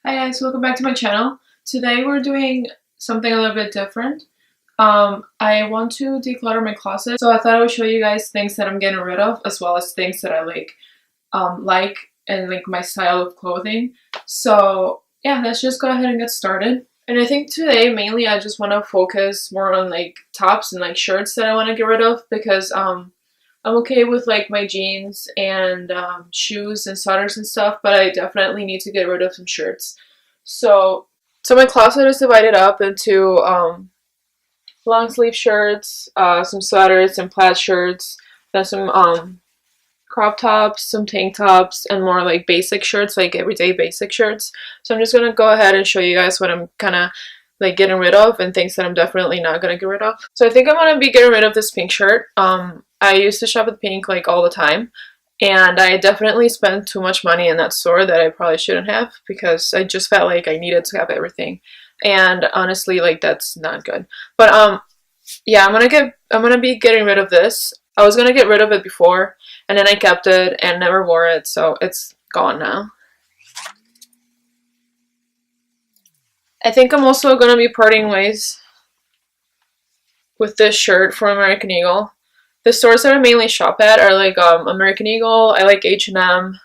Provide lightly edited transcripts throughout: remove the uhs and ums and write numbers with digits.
Hi guys, welcome back to my channel. Today we're doing something a little bit different. I want to declutter my closet, so I thought I would show you guys things that I'm getting rid of, as well as things that I like and like my style of clothing. So yeah, let's just go ahead and get started. And I think today mainly I just want to focus more on like tops and like shirts that I want to get rid of because I'm okay with like my jeans and shoes and sweaters and stuff, but I definitely need to get rid of some shirts. So, so my closet is divided up into long sleeve shirts, some sweaters, some plaid shirts, then some crop tops, some tank tops, and more like basic shirts, like everyday basic shirts. So I'm just gonna go ahead and show you guys what I'm kind of like getting rid of and things that I'm definitely not gonna get rid of. So I think I'm gonna be getting rid of this pink shirt. I used to shop at Pink like all the time, and I definitely spent too much money in that store that I probably shouldn't have because I just felt like I needed to have everything. And honestly, like that's not good. But yeah, I'm gonna be getting rid of this. I was gonna get rid of it before, and then I kept it and never wore it, so it's gone now. I think I'm also gonna be parting ways with this shirt from American Eagle. The stores that I mainly shop at are like American Eagle. I like H&M.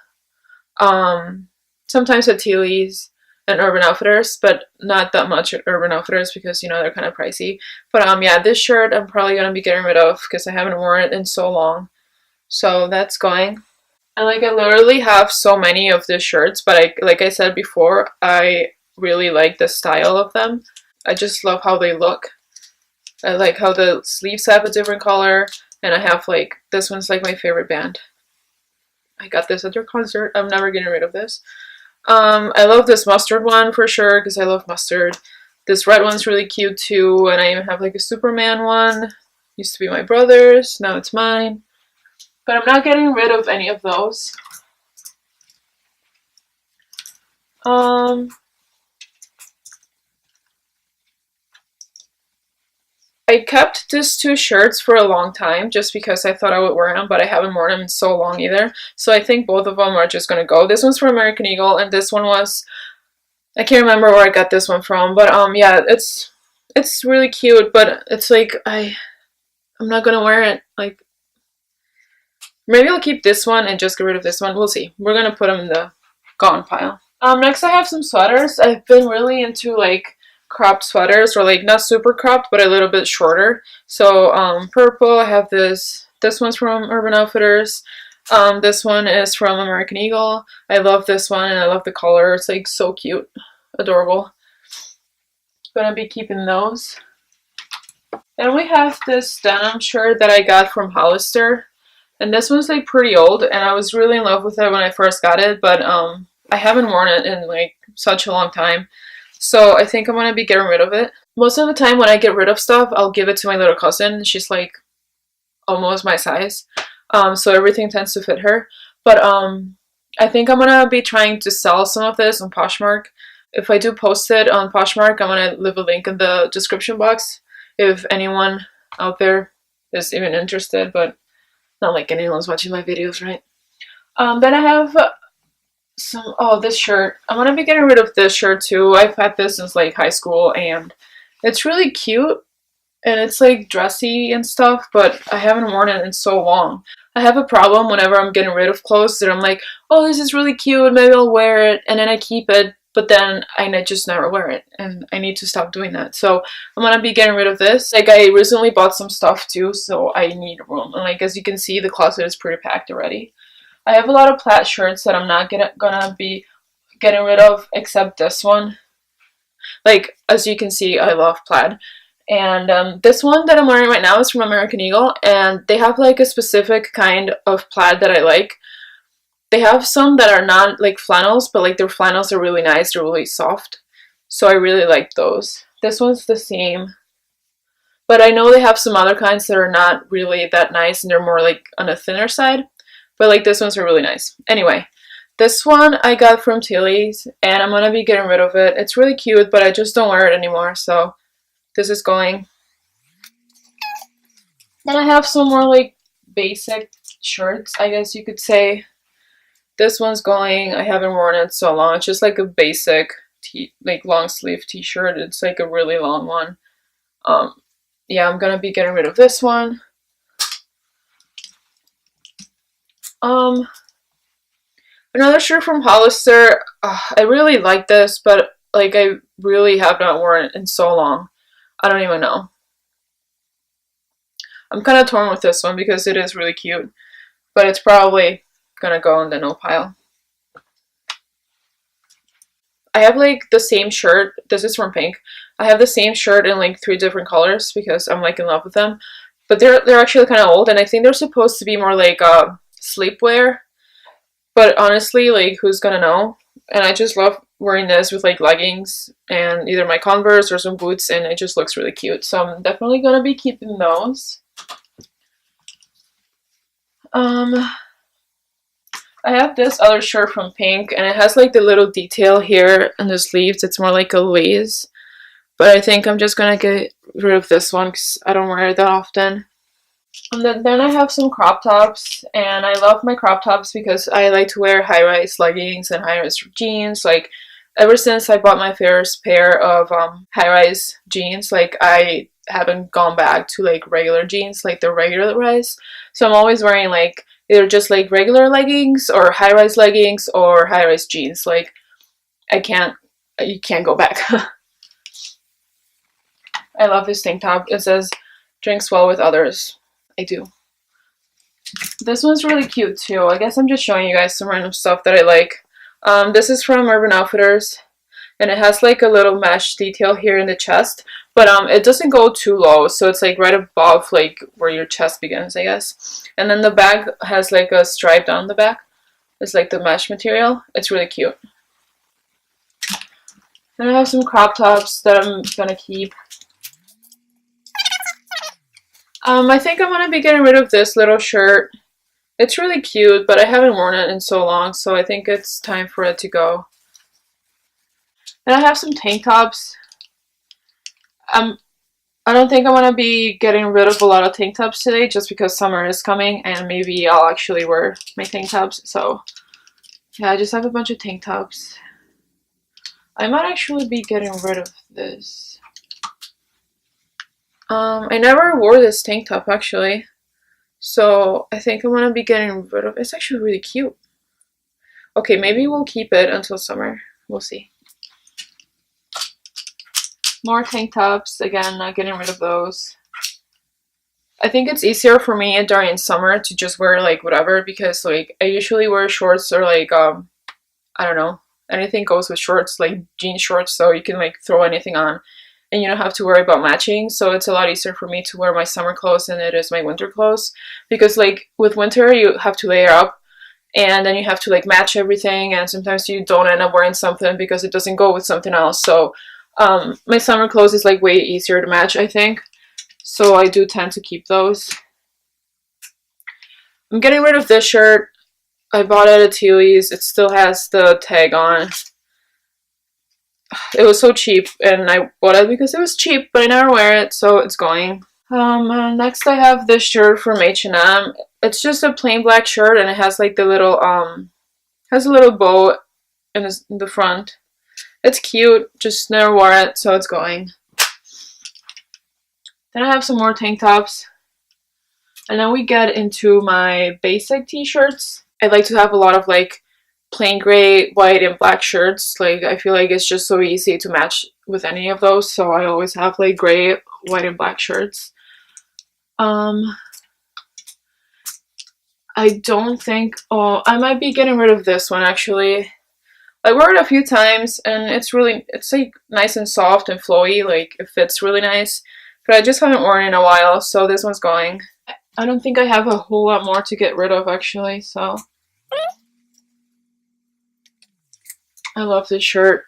Sometimes at Tilly's and Urban Outfitters, but not that much at Urban Outfitters because you know they're kind of pricey. But yeah, this shirt I'm probably gonna be getting rid of because I haven't worn it in so long. So that's going. And like I literally have so many of these shirts, but like I said before, I really like the style of them. I just love how they look. I like how the sleeves have a different color, and I have like, this one's like my favorite band. I got this at their concert. I'm never getting rid of this. I love this mustard one for sure because I love mustard. This red one's really cute too, and I even have like a Superman one. Used to be my brother's, now it's mine. But I'm not getting rid of any of those. I kept these two shirts for a long time just because I thought I would wear them, but I haven't worn them in so long either. So I think both of them are just gonna go. This one's from American Eagle, and this one was, I can't remember where I got this one from, but yeah, it's really cute, but it's like I'm not gonna wear it. Like maybe I'll keep this one and just get rid of this one. We'll see. We're gonna put them in the gone pile. Next I have some sweaters. I've been really into like cropped sweaters, or like not super cropped but a little bit shorter. So purple, I have this one's from Urban Outfitters. This one is from American Eagle. I love this one and I love the color. It's like so cute, adorable. Gonna be keeping those. Then we have this denim shirt that I got from Hollister, and this one's like pretty old, and I was really in love with it when I first got it, but I haven't worn it in like such a long time. So I think I'm gonna be getting rid of it. Most of the time when I get rid of stuff, I'll give it to my little cousin. She's like almost my size. So everything tends to fit her. But I think I'm gonna be trying to sell some of this on Poshmark. If I do post it on Poshmark, I'm gonna leave a link in the description box if anyone out there is even interested, but not like anyone's watching my videos, right? Then I have this shirt. I'm gonna be getting rid of this shirt too. I've had this since like high school, and it's really cute and it's like dressy and stuff, but I haven't worn it in so long. I have a problem whenever I'm getting rid of clothes that I'm like, oh, this is really cute, maybe I'll wear it, and then I keep it, but then I just never wear it, and I need to stop doing that. So I'm gonna be getting rid of this. Like I recently bought some stuff too, so I need room, and like as you can see, the closet is pretty packed already. I have a lot of plaid shirts that I'm not gonna be getting rid of, except this one. Like, as you can see, I love plaid. And this one that I'm wearing right now is from American Eagle, and they have like a specific kind of plaid that I like. They have some that are not like flannels, but like their flannels are really nice, they're really soft. So I really like those. This one's the same. But I know they have some other kinds that are not really that nice, and they're more like on a thinner side. But like this one's are really nice. Anyway, this one I got from Tilly's, and I'm gonna be getting rid of it. It's really cute, but I just don't wear it anymore, so this is going. Then I have some more like basic shirts, I guess you could say. This one's going. I haven't worn it so long. It's just like a basic like long sleeve t-shirt. It's like a really long one. Yeah, I'm gonna be getting rid of this one. Another shirt from Hollister. I really like this, but like I really have not worn it in so long. I don't even know. I'm kind of torn with this one because it is really cute, but it's probably gonna go in the no pile. I have like the same shirt. This is from Pink. I have the same shirt in like 3 different colors because I'm like in love with them. But they're actually kind of old, and I think they're supposed to be more like sleepwear. But honestly, like, who's gonna know? And I just love wearing this with like leggings and either my Converse or some boots, and it just looks really cute. So I'm definitely gonna be keeping those. I have this other shirt from Pink, and it has like the little detail here in the sleeves. It's more like a lace. But I think I'm just gonna get rid of this one because I don't wear it that often. And then I have some crop tops, and I love my crop tops because I like to wear high-rise leggings and high-rise jeans. Like, ever since I bought my first pair of high-rise jeans, like, I haven't gone back to like regular jeans, like the regular rise. So I'm always wearing like either just like regular leggings or high-rise leggings or high-rise jeans. Like, you can't go back. I love this tank top. It says, "Drinks well with others." I do. This one's really cute too. I guess I'm just showing you guys some random stuff that I like. This is from Urban Outfitters, and it has like a little mesh detail here in the chest, but it doesn't go too low, so it's like right above like where your chest begins, I guess. And then the bag has like a stripe down the back. It's like the mesh material. It's really cute. Then I have some crop tops that I'm gonna keep. I think I'm gonna be getting rid of this little shirt. It's really cute, but I haven't worn it in so long, so I think it's time for it to go. And I have some tank tops. I don't think I'm gonna be getting rid of a lot of tank tops today just because summer is coming and maybe I'll actually wear my tank tops. So yeah, I just have a bunch of tank tops. I might actually be getting rid of this. I never wore this tank top actually, so I think I'm gonna be getting rid of it. It's actually really cute. Okay, maybe we'll keep it until summer. We'll see. More tank tops. Again, not getting rid of those. I think it's easier for me during summer to just wear like whatever, because like I usually wear shorts or like I don't know, anything goes with shorts, like jean shorts, so you can like throw anything on and you don't have to worry about matching. So it's a lot easier for me to wear my summer clothes than it is my winter clothes, because like with winter you have to layer up and then you have to like match everything, and sometimes you don't end up wearing something because it doesn't go with something else. So my summer clothes is like way easier to match, I think, so I do tend to keep those. I'm getting rid of this shirt. I bought it at Tilly's. It still has the tag on. It was so cheap, and I bought it because it was cheap, but I never wear it, so it's going. Next I have this shirt from H&M. It's just a plain black shirt, and it has like the little has a little bow in the front. It's cute, just never wore it, so it's going. Then I have some more tank tops, and then we get into my basic t-shirts. I like to have a lot of like plain gray, white, and black shirts. Like, I feel like it's just so easy to match with any of those, so I always have like gray, white, and black shirts. I don't think, oh, I might be getting rid of this one actually. I wore it a few times and it's like nice and soft and flowy, like it fits really nice, but I just haven't worn it in a while, so this one's going. I don't think I have a whole lot more to get rid of actually, so. I love this shirt.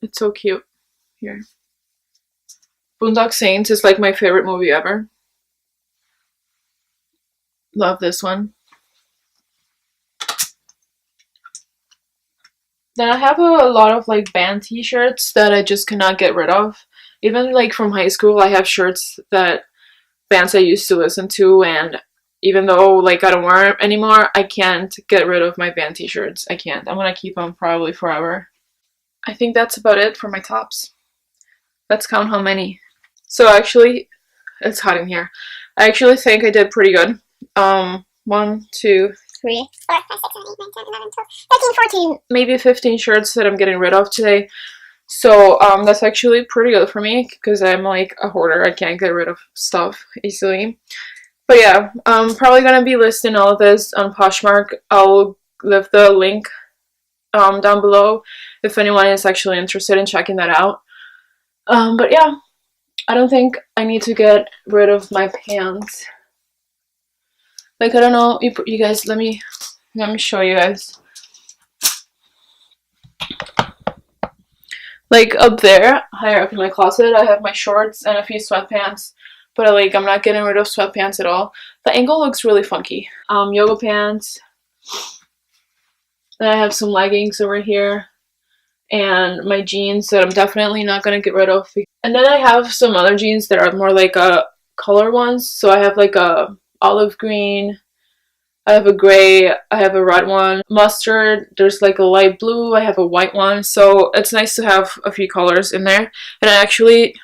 It's so cute. Here. Boondock Saints is like my favorite movie ever. Love this one. Then I have a lot of like band t-shirts that I just cannot get rid of. Even like from high school, I have shirts that bands I used to listen to, and even though like I don't wear them anymore, I can't get rid of my band t-shirts. I can't. I'm gonna keep them probably forever. I think that's about it for my tops. Let's count how many. So actually, it's hot in here. I actually think I did pretty good. 1, 2, 3, 4, 5, 6, 7, 8, 9, 10, 11, 12, 13, 14, maybe 15 shirts that I'm getting rid of today. So that's actually pretty good for me because I'm like a hoarder. I can't get rid of stuff easily. But yeah, I'm probably gonna be listing all of this on Poshmark. I'll leave the link down below if anyone is actually interested in checking that out. But yeah, I don't think I need to get rid of my pants. Like, I don't know, you guys, let me show you guys. Like, up there, higher up in my closet, I have my shorts and a few sweatpants. But, like, I'm not getting rid of sweatpants at all. The angle looks really funky. Yoga pants. Then I have some leggings over here. And my jeans that I'm definitely not going to get rid of. And then I have some other jeans that are more like color ones. So I have like a olive green, I have a gray, I have a red one, mustard, there's like a light blue, I have a white one. So it's nice to have a few colors in there. And I actually,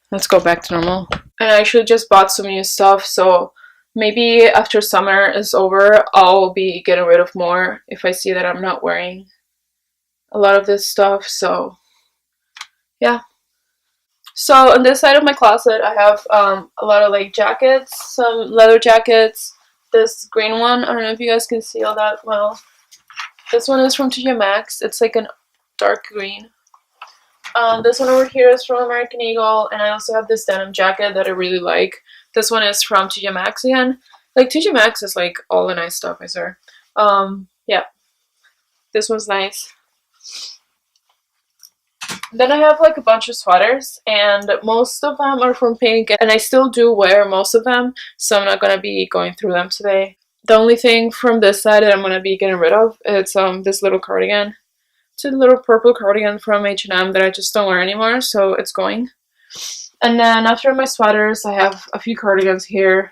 let's go back to normal. And I actually just bought some new stuff. So maybe after summer is over, I'll be getting rid of more if I see that I'm not wearing a lot of this stuff. So yeah. So on this side of my closet, I have a lot of like jackets, some leather jackets. This green one, I don't know if you guys can see all that well. This one is from TJ Maxx. It's like a dark green. This one over here is from American Eagle, and I also have this denim jacket that I really like. This one is from TJ Maxx again. Like, TJ Maxx is like all the nice stuff, I swear. Yeah. This one's nice. Then I have like a bunch of sweaters, and most of them are from Pink, and I still do wear most of them, so I'm not going to be going through them today. The only thing from this side that I'm going to be getting rid of is this little cardigan. It's a little purple cardigan from H&M that I just don't wear anymore, so it's going. And then after my sweaters, I have a few cardigans here.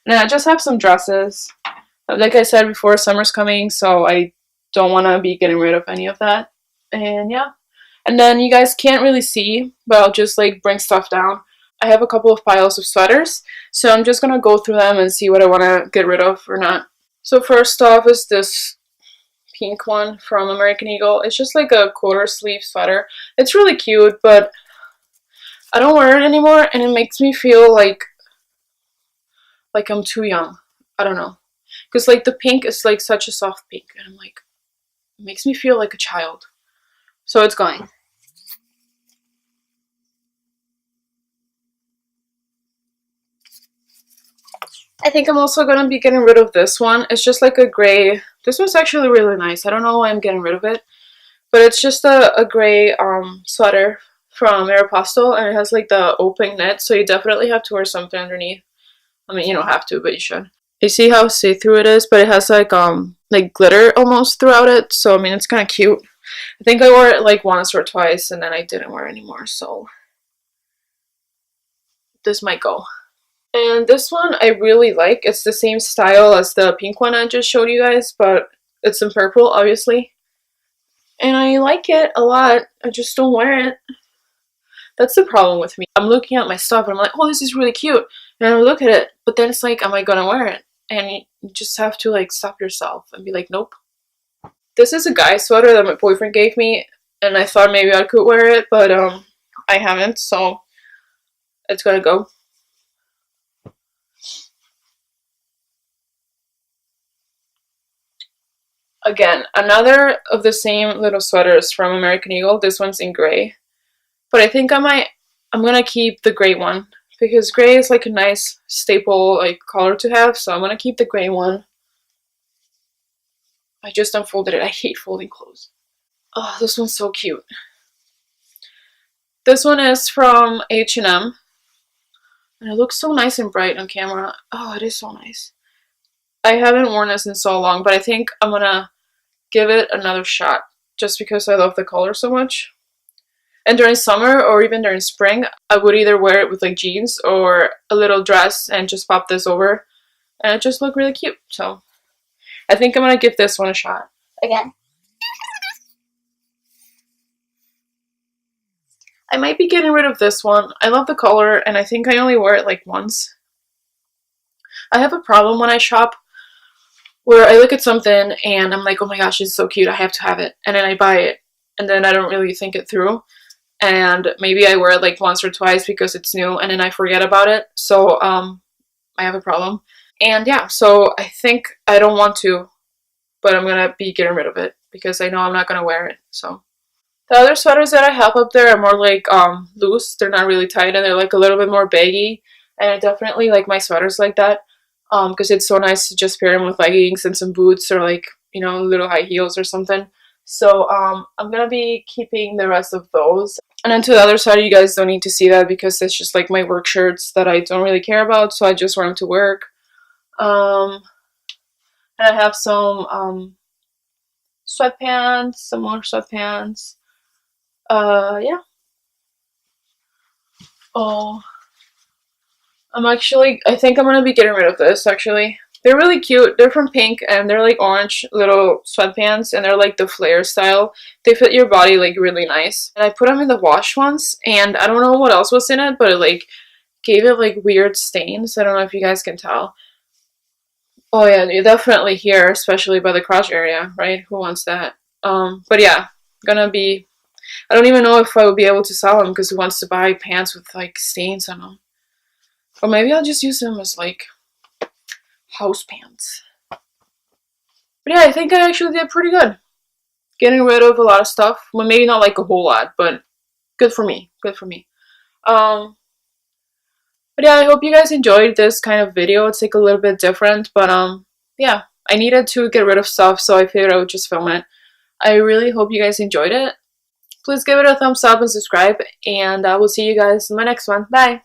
And I just have some dresses. Like I said before, summer's coming, so I don't want to be getting rid of any of that. And yeah. And then you guys can't really see, but I'll just like bring stuff down. I have a couple of piles of sweaters, so I'm just gonna go through them and see what I want to get rid of or not. So first off is this pink one from American Eagle. It's just like a quarter sleeve sweater. It's really cute, but I don't wear it anymore, and it makes me feel like I'm too young. I don't know, because like the pink is like such a soft pink, and I'm like, it makes me feel like a child. So it's going. I think I'm also going to be getting rid of this one. It's just like a gray. This one's actually really nice. I don't know why I'm getting rid of it. But it's just a gray sweater from Aeropostale. And it has like the open knit. So you definitely have to wear something underneath. I mean, you don't have to, but you should. You see how see-through it is? But it has like glitter almost throughout it. So, I mean, it's kind of cute. I think I wore it like once or twice, and then I didn't wear it anymore, so this might go. And this one I really like. It's the same style as the pink one I just showed you guys, but it's in purple, obviously. And I like it a lot. I just don't wear it. That's the problem with me. I'm looking at my stuff, and I'm like, oh, this is really cute. And I look at it, but then it's like, am I gonna wear it? And you just have to like stop yourself and be like, nope. This is a guy sweater that my boyfriend gave me, and I thought maybe I could wear it, but I haven't, so it's gonna go. Again, another of the same little sweaters from American Eagle. This one's in gray, but I think I'm gonna keep the gray one because gray is like a nice staple like color to have, so I'm gonna keep the gray one. I just unfolded it. I hate folding clothes. Oh, this one's so cute. This one is from H&M. And it looks so nice and bright on camera. Oh, it is so nice. I haven't worn this in so long, but I think I'm gonna give it another shot just because I love the color so much. And during summer or even during spring, I would either wear it with like jeans or a little dress and just pop this over. and it just looked really cute. So I think I'm gonna give this one a shot again. I might be getting rid of this one. I love the color, and I think I only wore it like once. I have a problem when I shop where I look at something and I'm like, oh my gosh, it's so cute, I have to have it. And then I buy it, and then I don't really think it through. And maybe I wear it like once or twice because it's new, and then I forget about it. So I have a problem. And yeah, so I think I don't want to, but I'm gonna be getting rid of it because I know I'm not gonna wear it. So the other sweaters that I have up there are more like loose. They're not really tight, and they're like a little bit more baggy. And I definitely like my sweaters like that because it's so nice to just pair them with leggings and some boots, or like, you know, little high heels or something. So I'm gonna be keeping the rest of those. And then to the other side, you guys don't need to see that because it's just like my work shirts that I don't really care about, so I just wear them to work. And I have some sweatpants, some more sweatpants. Yeah. Oh, I think I'm gonna be getting rid of this actually. They're really cute. They're from Pink, and they're like orange little sweatpants, and they're like the flare style. They fit your body like really nice. And I put them in the wash once, and I don't know what else was in it, but it like gave it like weird stains. I don't know if you guys can tell. Oh yeah, you definitely here, especially by the crotch area, right? Who wants that? But yeah, gonna be. I don't even know if I would be able to sell them because who wants to buy pants with like stains on them? Or maybe I'll just use them as like house pants. But yeah, I think I actually did pretty good. Getting rid of a lot of stuff. Well, maybe not like a whole lot, but good for me. Good for me. But yeah, I hope you guys enjoyed this kind of video. It's like a little bit different, but yeah, I needed to get rid of stuff, so I figured I would just film it. I really hope you guys enjoyed it. Please give it a thumbs up and subscribe, and I will see you guys in my next one. Bye!